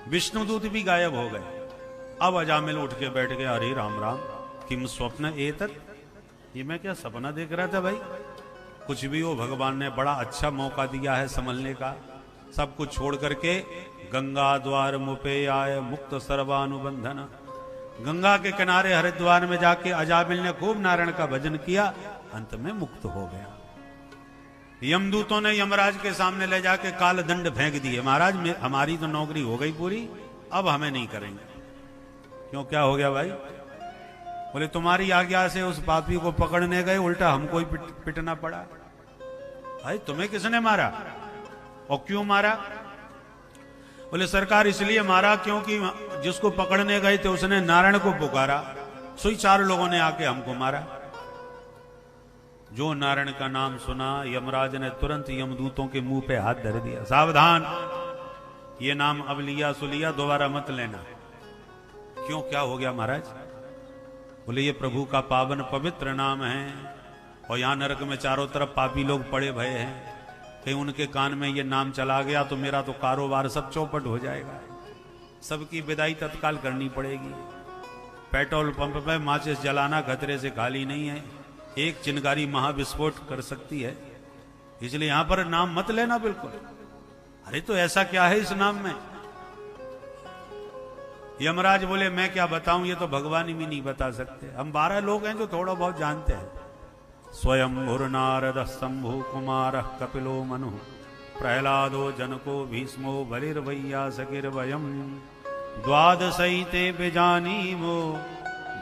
विष्णुदूत भी गायब हो गए। अब अजामिल उठ के बैठ गया, अरे राम राम, किम स्वप्न एतत्, ये मैं क्या सपना देख रहा था भाई। कुछ भी हो, भगवान ने बड़ा अच्छा मौका दिया है संभलने का। सब कुछ छोड़ करके गंगा द्वार मुपे आए मुक्त सर्वानुबंधन, गंगा के किनारे हरिद्वार में जाके अजामिल ने खूब नारायण का भजन किया, अंत में मुक्त हो गया। यमदूतों ने यमराज के सामने ले जाके काल दंड फेंक दिए, महाराज हमारी तो नौकरी हो गई पूरी, अब हमें नहीं करेंगे। क्यों, क्या हो गया भाई? बोले तुम्हारी आज्ञा से उस पापी को पकड़ने गए, उल्टा हमको ही पिटना पड़ा। भाई तुम्हें किसने मारा और क्यों मारा? बोले सरकार इसलिए मारा क्योंकि जिसको पकड़ने गए थे उसने नारायण को पुकारा, सोई 4 लोगों ने आके हमको मारा। जो नारायण का नाम सुना, यमराज ने तुरंत यमदूतों के मुंह पे हाथ धर दिया, सावधान, ये नाम अब लिया सुलिया दोबारा मत लेना। क्यों, क्या हो गया महाराज? बोले ये प्रभु का पावन पवित्र नाम है और यहां नरक में चारों तरफ पापी लोग पड़े भय हैं, कहीं उनके कान में ये नाम चला गया तो मेरा तो कारोबार सब चौपट हो जाएगा, सबकी विदाई तत्काल करनी पड़ेगी। पेट्रोल पंप पे माचिस जलाना खतरे से खाली नहीं है, एक चिनगारी महाविस्फोट कर सकती है, इसलिए यहां पर नाम मत लेना बिल्कुल। अरे तो ऐसा क्या है इस नाम में? यमराज बोले मैं क्या बताऊं, ये तो भगवान ही भी नहीं बता सकते, हम 12 लोग हैं जो थोड़ा बहुत जानते हैं। स्वयं नारद शंभु कुमार कपिलो मनु प्रहलादो जनको भीष्मो बलिर्वैयासकिर्वयम् द्वादशैते बिजानीमो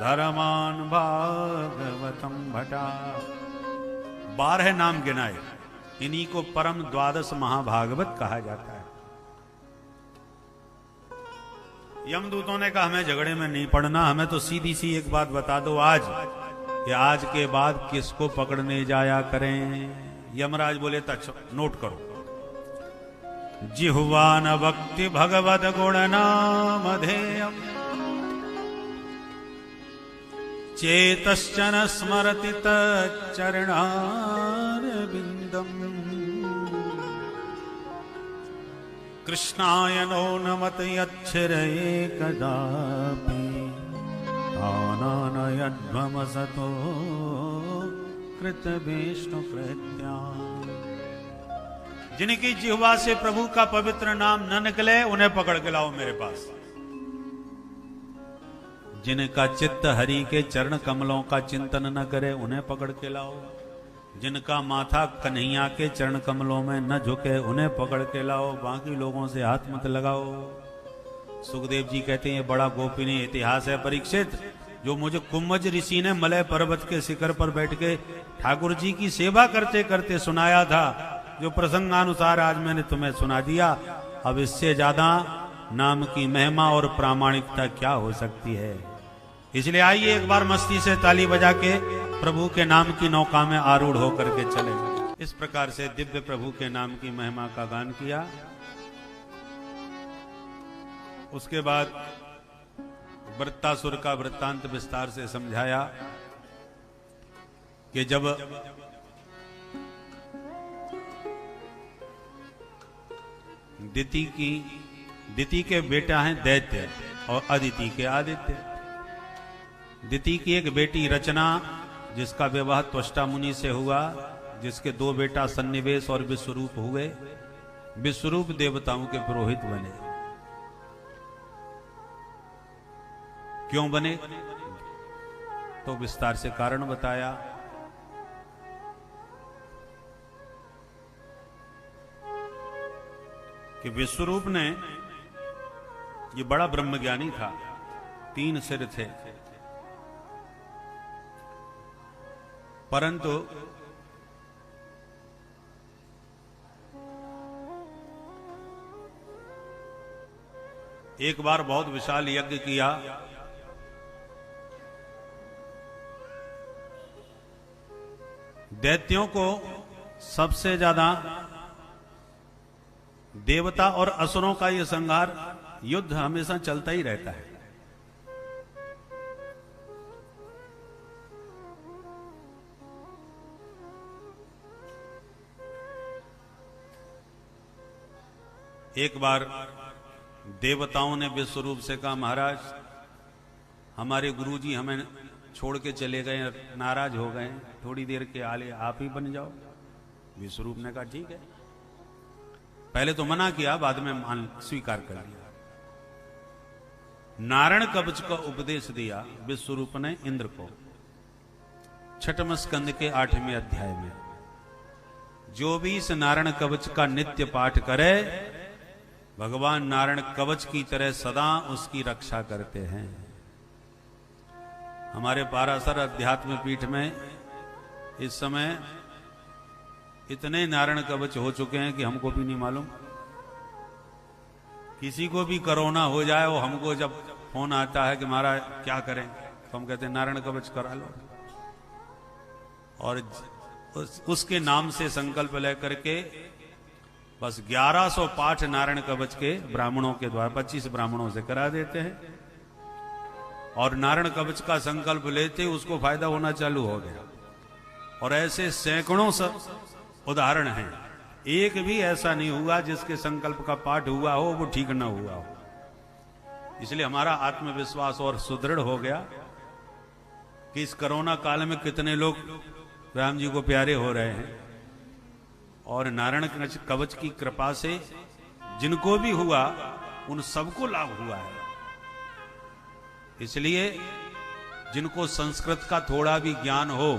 धर्मान भागवतम भटा। 12 नाम गिनाए, इन्हीं को परम द्वादश महाभागवत कहा जाता है। यमदूतों ने कहा हमें झगड़े में नहीं पड़ना, हमें तो सीधी सी एक बात बता दो, आज के बाद किसको पकड़ने जाया करें? यमराज बोले अच्छा नोट करो, जिह्वा न भक्ति भगवत गुण नामधेयम् चेतश्चन स्मरति तच्चरणारविन्दम् कृष्णाय नो नमत यच्छ्रये कदापि आनानयध्वमसतो कृतवेष्णुकृत्या। जिनकी जिह्वा से प्रभु का पवित्र नाम न निकले उन्हें पकड़ के लाओ मेरे पास। जिनका चित्त हरि के चरण कमलों का चिंतन न करे उन्हें पकड़ के लाओ। जिनका माथा कन्हैया के चरण कमलों में न झुके उन्हें पकड़ के लाओ, बाकी लोगों से हाथ मत लगाओ। सुखदेव जी कहते हैं ये बड़ा गोपनीय इतिहास है परीक्षित, जो मुझे कुम्भज ऋषि ने मलय पर्वत के शिखर पर बैठ के ठाकुर जी की सेवा करते करते सुनाया था, जो प्रसंगानुसार आज मैंने तुम्हें सुना दिया। अब इससे ज्यादा नाम की महिमा और प्रामाणिकता क्या हो सकती है? इसलिए आइए एक बार मस्ती से ताली बजा के प्रभु के नाम की नौका में आरूढ़ होकर के चले। इस प्रकार से दिव्य प्रभु के नाम की महिमा का गान किया। उसके बाद वृत्तासुर का वृत्तांत विस्तार से समझाया कि जब दिति के बेटा हैं दैत्य और अदिति के आदित्य। दिति की एक बेटी रचना, जिसका विवाह त्वष्टा मुनि से हुआ, जिसके 2 बेटा सन्निवेश और विश्वरूप हुए। विश्वरूप देवताओं के पुरोहित बने। क्यों बने? तो विस्तार से कारण बताया। कि विश्वरूप ने, ये बड़ा ब्रह्मज्ञानी था, 3 सिर थे, परंतु एक बार बहुत विशाल यज्ञ किया। दैत्यों को सबसे ज्यादा देवता और असुरों का यह संहार, युद्ध हमेशा चलता ही रहता है। एक बार देवताओं ने विश्वरूप से कहा, महाराज हमारे गुरुजी हमें छोड़ के चले गए, नाराज हो गए, थोड़ी देर के आले आप ही बन जाओ। विश्वरूप ने कहा ठीक है। पहले तो मना किया, बाद में मान स्वीकार कर लिया। नारायण कवच का उपदेश दिया विश्वरूप ने इंद्र को, छठम स्कंद के 8वें अध्याय में। जो भी इस नारायण कवच का नित्य पाठ करे, भगवान नारायण कवच की तरह सदा उसकी रक्षा करते हैं। हमारे पारासर अध्यात्म पीठ में इस समय इतने नारायण कवच हो चुके हैं कि हमको भी नहीं मालूम। किसी को भी कोरोना हो जाए, वो हमको जब फोन आता है कि महाराज क्या करें, तो हम कहते हैं नारायण कवच करा लो। और उसके नाम से संकल्प लेकर के बस 1100 पाठ नारायण कवच के ब्राह्मणों के द्वारा 25 ब्राह्मणों से करा देते हैं। और नारायण कवच का संकल्प लेते उसको फायदा होना चालू हो गया। और ऐसे सैकड़ों उदाहरण हैं, एक भी ऐसा नहीं हुआ जिसके संकल्प का पाठ हुआ हो वो ठीक ना हुआ हो। इसलिए हमारा आत्मविश्वास और सुदृढ़ हो गया कि इस कोरोना काल में कितने लोग राम जी को प्यारे हो रहे हैं। और नारायण कवच की कृपा से जिनको भी हुआ उन सबको लाभ हुआ है। इसलिए जिनको संस्कृत का थोड़ा भी ज्ञान हो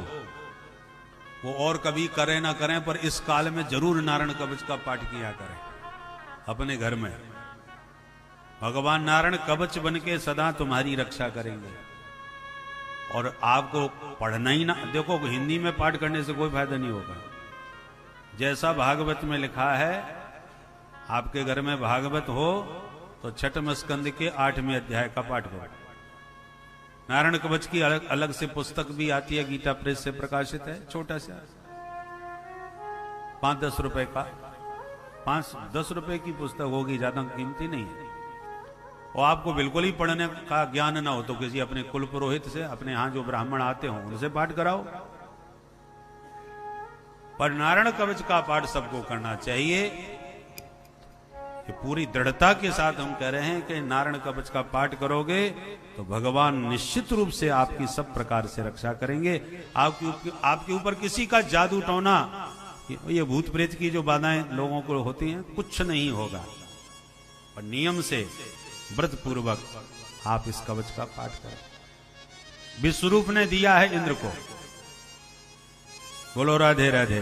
वो और कभी करें ना करें, पर इस काल में जरूर नारायण कवच का पाठ किया करें अपने घर में। भगवान नारायण कवच बन के सदा तुम्हारी रक्षा करेंगे। और आपको पढ़ना ही ना, देखो हिंदी में पाठ करने से कोई फायदा नहीं होगा। जैसा भागवत में लिखा है, आपके घर में भागवत हो तो छठम स्कंद के 8वें अध्याय का पाठ करो। नारायण कवच की अलग से पुस्तक भी आती है, गीता प्रेस से प्रकाशित है, छोटा सा 5-10 रुपए का, 5-10 रुपए की पुस्तक होगी, ज्यादा कीमती नहीं है। और आपको बिल्कुल ही पढ़ने का ज्ञान ना हो तो किसी अपने कुल पुरोहित से, अपने यहां जो ब्राह्मण आते हो उनसे पाठ कराओ। पर नारायण कवच का पाठ सबको करना चाहिए। ये पूरी दृढ़ता के साथ हम कह रहे हैं कि नारायण कवच का पाठ करोगे तो भगवान निश्चित रूप से आपकी सब प्रकार से रक्षा करेंगे। आपके ऊपर किसी का जादू टोना, ये भूत प्रेत की जो बाधाएं लोगों को होती हैं, कुछ नहीं होगा। और नियम से व्रत पूर्वक आप इस कवच का पाठ करें। विश्वरूप ने दिया है इंद्र को। बोलो राधे राधे।